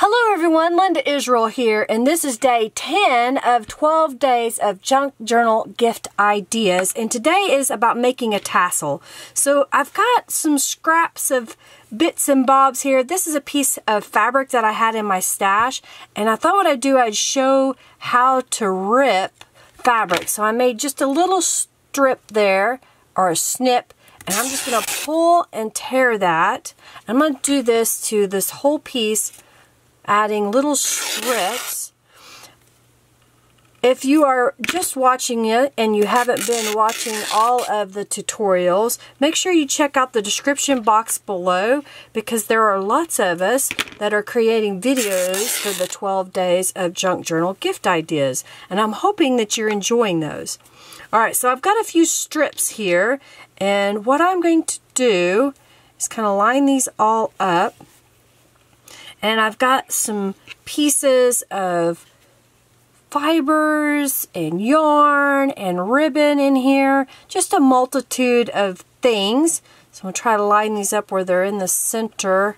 Hello everyone, Linda Israel here, and this is day 10 of 12 days of junk journal gift ideas, and today is about making a tassel. So I've got some scraps of bits and bobs here. This is a piece of fabric that I had in my stash, and I thought what I'd do, I'd show how to rip fabric. So I made just a little strip there, or a snip, and I'm just going to pull and tear that. I'm going to do this to this whole piece, adding little strips. If you are just watching it and you haven't been watching all of the tutorials, make sure you check out the description box below, because there are lots of us that are creating videos for the 12 days of junk journal gift ideas, and I'm hoping that you're enjoying those. Alright, so I've got a few strips here, and what I'm going to do is kind of line these all up. And I've got some pieces of fibers and yarn and ribbon in here. Just a multitude of things. So I'm going to try to line these up where they're in the center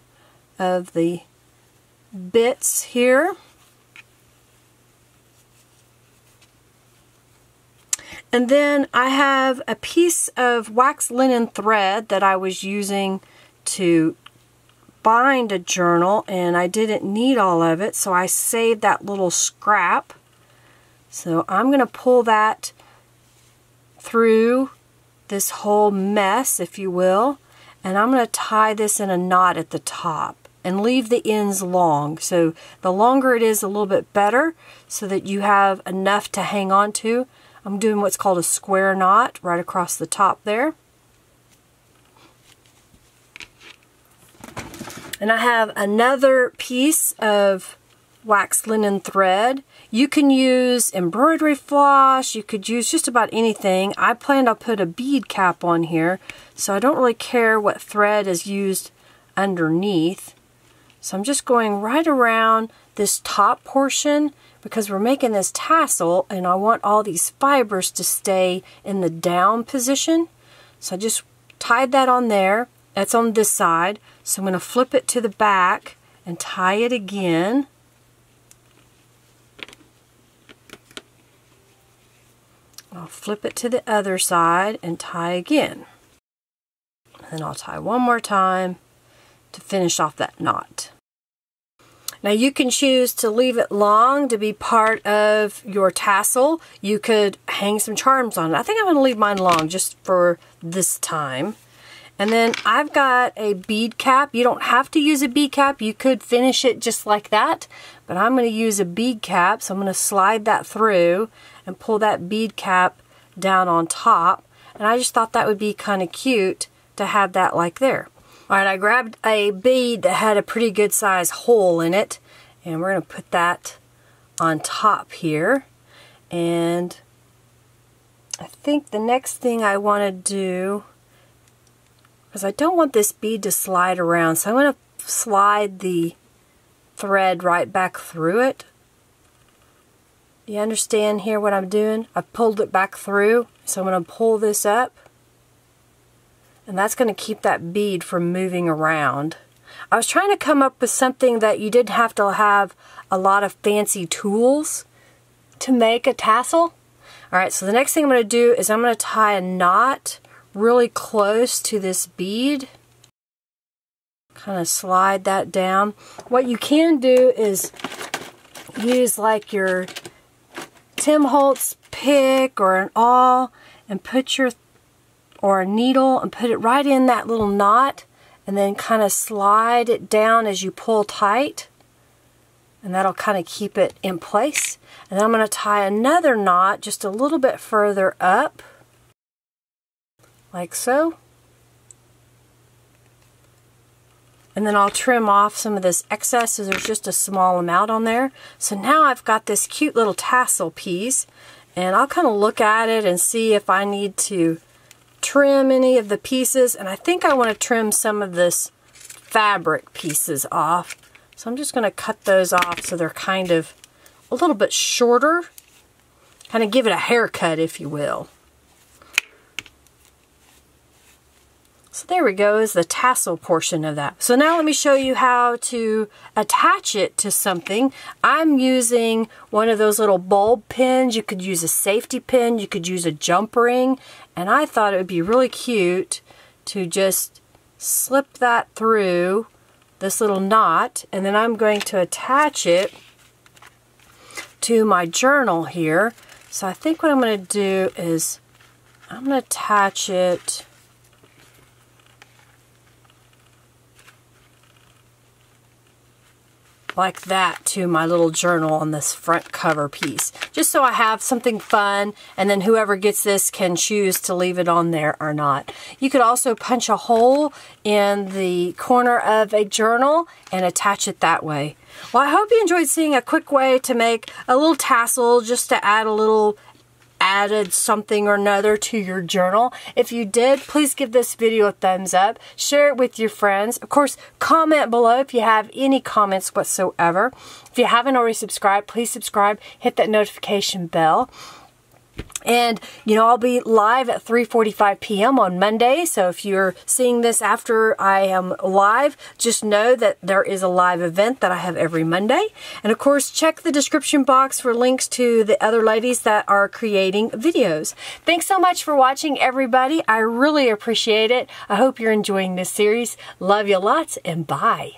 of the bits here. And then I have a piece of wax linen thread that I was using to bind a journal, and I didn't need all of it, so I saved that little scrap. So I'm going to pull that through this whole mess, if you will, and I'm going to tie this in a knot at the top and leave the ends long. So the longer it is, a little bit better, so that you have enough to hang on to. I'm doing what's called a square knot right across the top there. And I have another piece of wax linen thread. You can use embroidery floss, you could use just about anything. I plan to put a bead cap on here, so I don't really care what thread is used underneath. So I'm just going right around this top portion, because we're making this tassel and I want all these fibers to stay in the down position. So I just tied that on there. That's on this side. So I'm going to flip it to the back and tie it again. I'll flip it to the other side and tie again. And I'll tie one more time to finish off that knot. Now you can choose to leave it long to be part of your tassel. You could hang some charms on it. I think I'm going to leave mine long just for this time. And then I've got a bead cap. You don't have to use a bead cap. You could finish it just like that. But I'm going to use a bead cap. So I'm going to slide that through and pull that bead cap down on top. And I just thought that would be kind of cute to have that like there. Alright, I grabbed a bead that had a pretty good size hole in it. And we're going to put that on top here. And I think the next thing I want to do, because I don't want this bead to slide around, so I'm going to slide the thread right back through it. You understand here what I'm doing? I've pulled it back through, so I'm going to pull this up, and that's going to keep that bead from moving around. I was trying to come up with something that you didn't have to have a lot of fancy tools to make a tassel. Alright, so the next thing I'm going to do is I'm going to tie a knot really close to this bead. Kind of slide that down. What you can do is use like your Tim Holtz pick or an awl and put your, or a needle, and put it right in that little knot, and then kind of slide it down as you pull tight, and that'll kind of keep it in place. And then I'm going to tie another knot just a little bit further up, like so. And then I'll trim off some of this excess, so there's just a small amount on there. So now I've got this cute little tassel piece, and I'll kind of look at it and see if I need to trim any of the pieces. And I think I want to trim some of this fabric pieces off. So I'm just going to cut those off so they're kind of a little bit shorter. Kind of give it a haircut, if you will. So there we go, is the tassel portion of that. So now let me show you how to attach it to something. I'm using one of those little bulb pins. You could use a safety pin, you could use a jump ring, and I thought it would be really cute to just slip that through this little knot, and then I'm going to attach it to my journal here. So I think what I'm going to do is I'm going to attach it like that to my little journal on this front cover piece, just so I have something fun, and then whoever gets this can choose to leave it on there or not. You could also punch a hole in the corner of a journal and attach it that way. Well, I hope you enjoyed seeing a quick way to make a little tassel, just to add a little added something or another to your journal. If you did, please give this video a thumbs up. Share it with your friends. Of course, comment below if you have any comments whatsoever. If you haven't already subscribed, please subscribe. Hit that notification bell. And, you know, I'll be live at 3:45 p.m. on Monday. So if you're seeing this after I am live, just know that there is a live event that I have every Monday. And of course, check the description box for links to the other ladies that are creating videos. Thanks so much for watching, everybody. I really appreciate it. I hope you're enjoying this series. Love you lots, and bye.